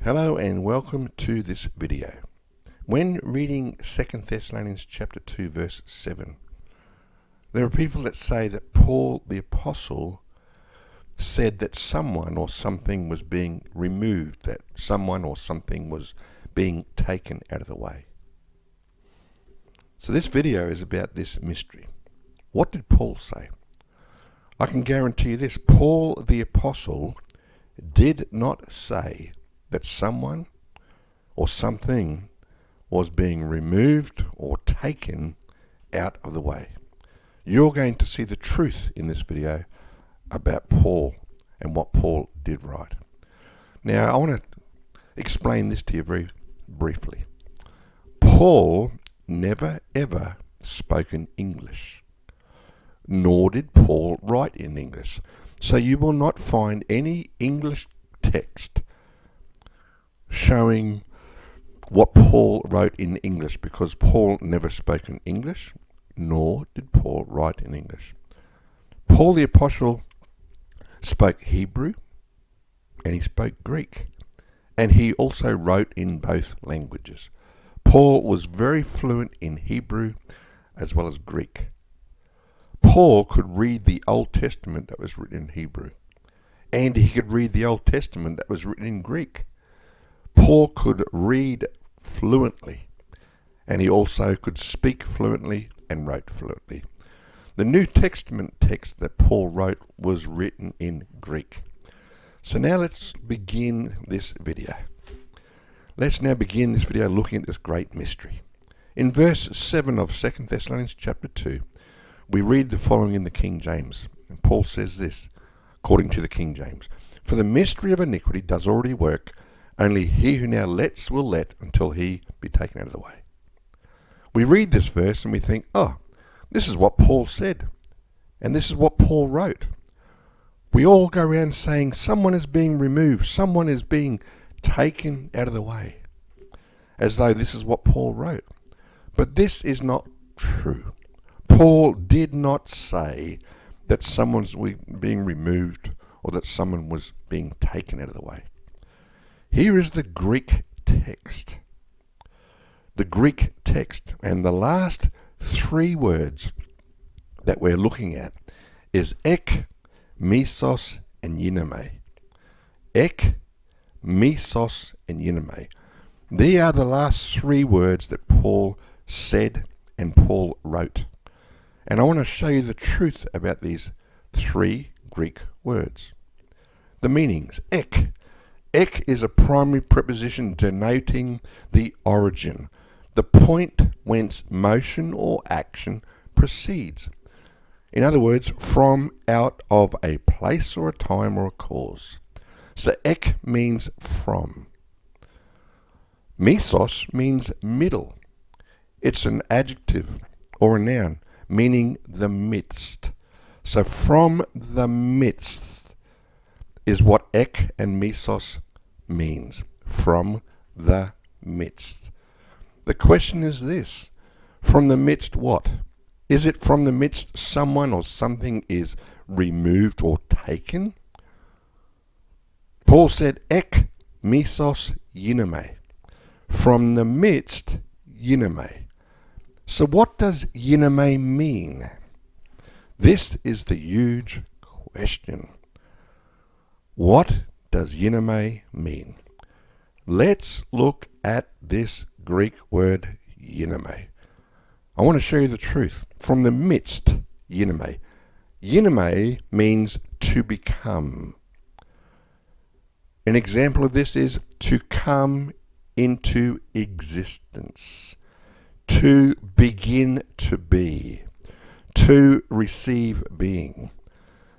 Hello and welcome to this video. When reading 2 Thessalonians chapter 2 verse 7, there are people that say that Paul the Apostle said that someone or something was being removed, that someone or something was being taken out of the way. So this video is about this mystery. What did Paul say? I can guarantee you this: Paul the Apostle did not say that someone or something was being removed or taken out of the way. You're going to see the truth in this video about Paul and what Paul did right. Now, I want to explain this to you very briefly. Paul never ever spoke in English, nor did Paul write in English. So you will not find any English text showing what Paul wrote in English, because Paul never spoke in English, nor did Paul write in English. Paul the Apostle spoke Hebrew and he spoke Greek, and he also wrote in both languages. Paul was very fluent in Hebrew as well as Greek. Paul could read the Old Testament that was written in Hebrew, and he could read the Old Testament that was written in Greek. Paul could read fluently, and he also could speak fluently and wrote fluently. The New Testament text that Paul wrote was written in Greek. So now let's begin this video. Let's now begin this video looking at this great mystery. In verse 7 of 2 Thessalonians chapter 2, we read the following in the King James. And Paul says this, according to the King James: "For the mystery of iniquity does already work, only he who now lets will let until he be taken out of the way." We read this verse and we think, oh, this is what Paul said, and this is what Paul wrote. We all go around saying someone is being removed, someone is being taken out of the way, as though this is what Paul wrote. But this is not true. Paul did not say that someone's being removed or that someone was being taken out of the way. Here is the Greek text. The Greek text, and the last three words that we're looking at is Ek Mesos Ginomai. Ek Mesos Ginomai. They are the last three words that Paul said and Paul wrote. And I want to show you the truth about these three Greek words. The meanings. Ek. Ek is a primary preposition denoting the origin, the point whence motion or action proceeds. In other words, from, out of a place or a time or a cause. So ek means from. Mesos means middle. It's an adjective or a noun meaning the midst. So from the midst is what ek and mesos means. From the midst. The question is this: from the midst what? Is it from the midst someone or something is removed or taken? Paul said Ek Mesos Ginomai. From the midst, Ginomai. So what does Ginomai mean? This is the huge question. What does Ginomai mean? Let's look at this Greek word Ginomai. I want to show you the truth. From the midst, Ginomai. Ginomai means to become. An example of this is to come into existence, to begin to be, to receive being.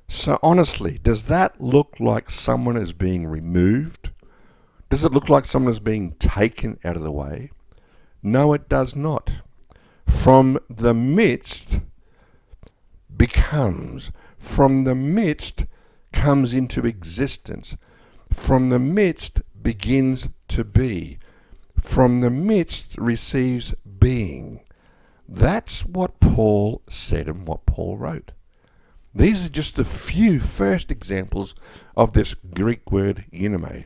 So honestly, does that look like someone is being removed? Does it look like someone is being taken out of the way? No, it does not. From the midst becomes. From the midst comes into existence. From the midst begins to be. From the midst receives being. That's what Paul said and what Paul wrote. These are just a few first examples of this Greek word ginomai.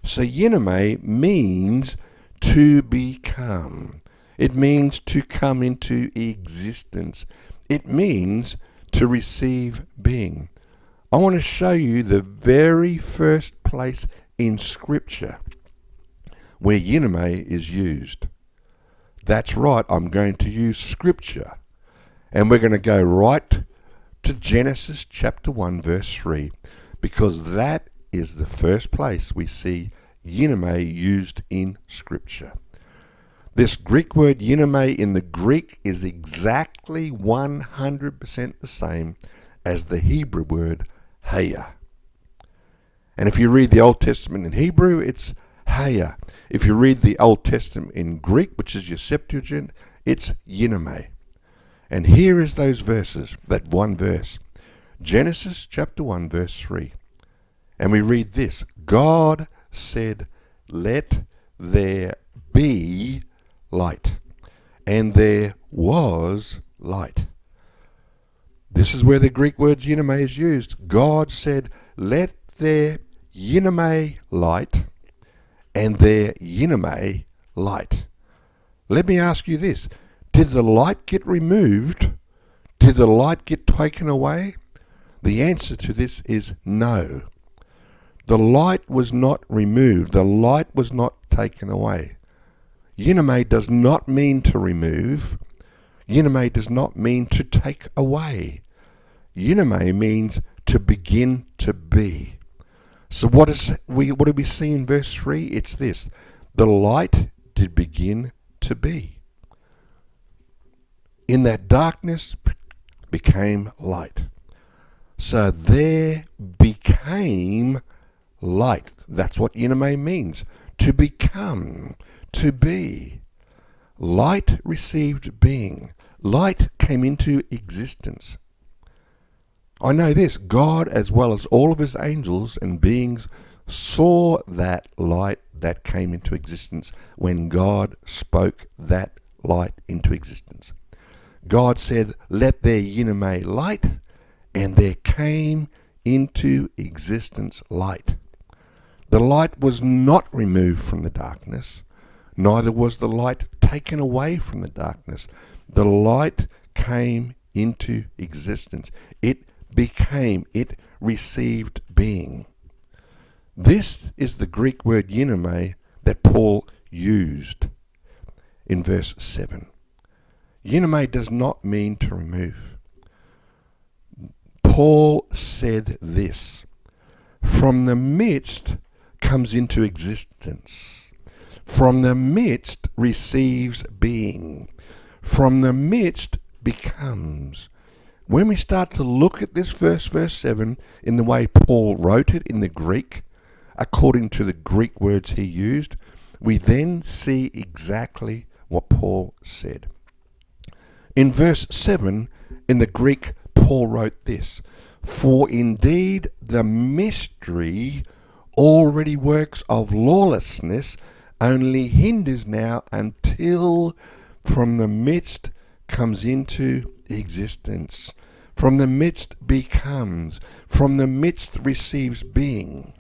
So Ginomai means to become. It means to come into existence. It means to receive being. I want to show you the very first place in Scripture where Ginomai is used. That's right, I'm going to use Scripture. And we're going to go right to Genesis chapter 1 verse 3, because that is the first place we see Ginomai used in Scripture. This Greek word Ginomai in the Greek is exactly 100% the same as the Hebrew word Thayer. And if you read the Old Testament in Hebrew, it's Thayer. If you read the Old Testament in Greek, which is your Septuagint, it's Ginomai. And here is those verses, that one verse. Genesis chapter 1 verse 3. And we read this: God said, "Let there be light." And there was light. This is where the Greek word Ginomai is used. God said, "Let there Ginomai light," and there Ginomai light. Let me ask you this. Did the light get removed? Did the light get taken away? The answer to this is no. The light was not removed. The light was not taken away. Ginomai does not mean to remove. Ginomai does not mean to take away. Ginomai means to begin to be. So what do we see in verse 3? It's this: the light did begin to be. In that darkness became light. So there became light. That's what Ginomai means. To become, to be. Light received being. Light came into existence. I know this: God, as well as all of his angels and beings, saw that light that came into existence when God spoke that light into existence. God said, "Let there Ginomai light," and there came into existence light. The light was not removed from the darkness, neither was the light taken away from the darkness. The light came into existence. It became, it received being. This is the Greek word Ginomai that Paul used in verse 7. Ginomai does not mean to remove. Paul said this: from the midst comes into existence. From the midst receives being. From the midst becomes. When we start to look at this verse 7, in the way Paul wrote it in the Greek, according to the Greek words he used, we then see exactly what Paul said. In verse 7, in the Greek, Paul wrote this: "For indeed the mystery already works of lawlessness only hinders now until from the midst comes into existence. From the midst becomes. From the midst receives being."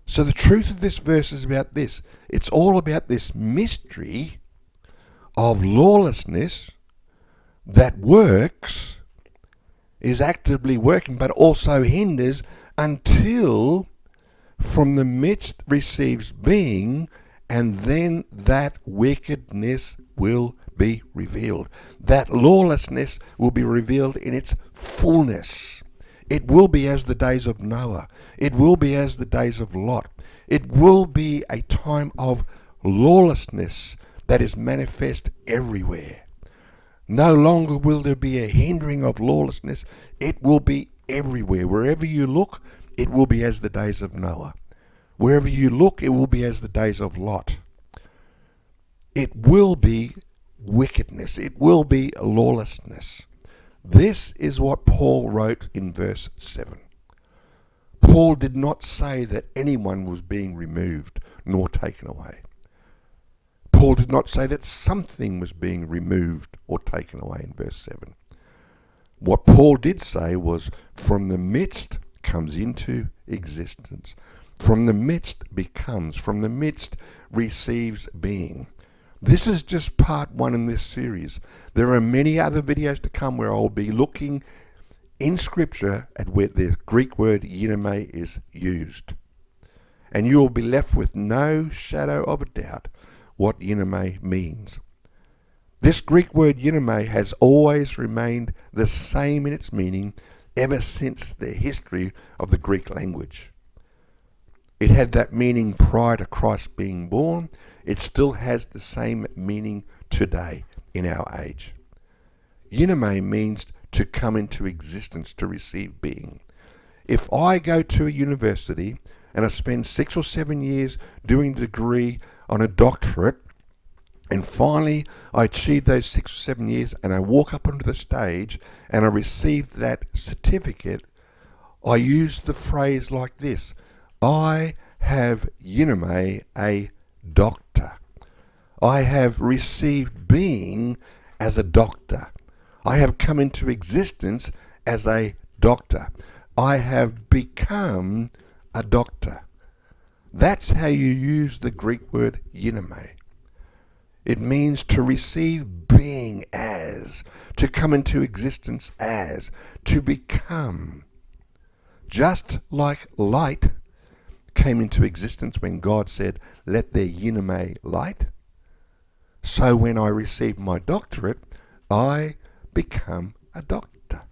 So the truth of this verse is about this. It's all about this mystery of lawlessness that works, is actively working, but also hinders until from the midst receives being, and then that wickedness will be revealed. That lawlessness will be revealed in its fullness. It will be as the days of Noah. It will be as the days of Lot. It will be a time of lawlessness that is manifest everywhere. No longer will there be a hindering of lawlessness. It will be everywhere. Wherever you look, it will be as the days of Noah. Wherever you look, it will be as the days of Lot. It will be wickedness. It will be lawlessness. This is what Paul wrote in verse 7. Paul did not say that anyone was being removed nor taken away. Paul did not say that something was being removed or taken away in verse 7. What Paul did say was, from the midst comes into existence. From the midst becomes, from the midst receives being. This is just part one in this series. There are many other videos to come where I'll be looking in Scripture at where the Greek word ginomai is used. And you will be left with no shadow of a doubt what ginomai means. This Greek word ginomai has always remained the same in its meaning ever since the history of the Greek language. It had that meaning prior to Christ being born. It still has the same meaning today in our age. Ginomai means to come into existence, to receive being. If I go to a university and I spend 6 or 7 years doing a degree on a doctorate, and finally I achieve those 6 or 7 years and I walk up onto the stage and I receive that certificate, I use the phrase like this: I have ginomai, a doctor. I have received being as a doctor. I have come into existence as a doctor. I have become a doctor. That's how you use the Greek word ginomai. It means to receive being as, to come into existence as, to become. Just like light came into existence when God said, "Let there ginomai light," so when I receive my doctorate, I become a doctor.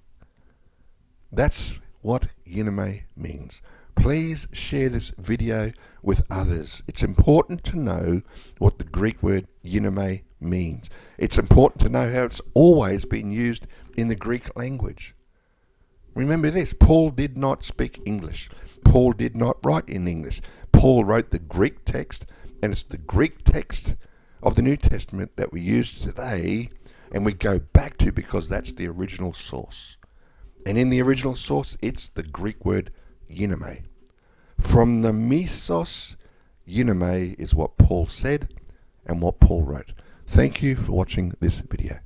That's what ginomai means. Please share this video with others. It's important to know what the Greek word ginomai means. It's important to know how it's always been used in the Greek language. Remember this: Paul did not speak English. Paul did not write in English. Paul wrote the Greek text, and it's the Greek text of the New Testament that we use today and we go back to, because that's the original source. And in the original source, it's the Greek word ginomai. From the Mesos Ginomai is what Paul said and what Paul wrote. Thank you for watching this video.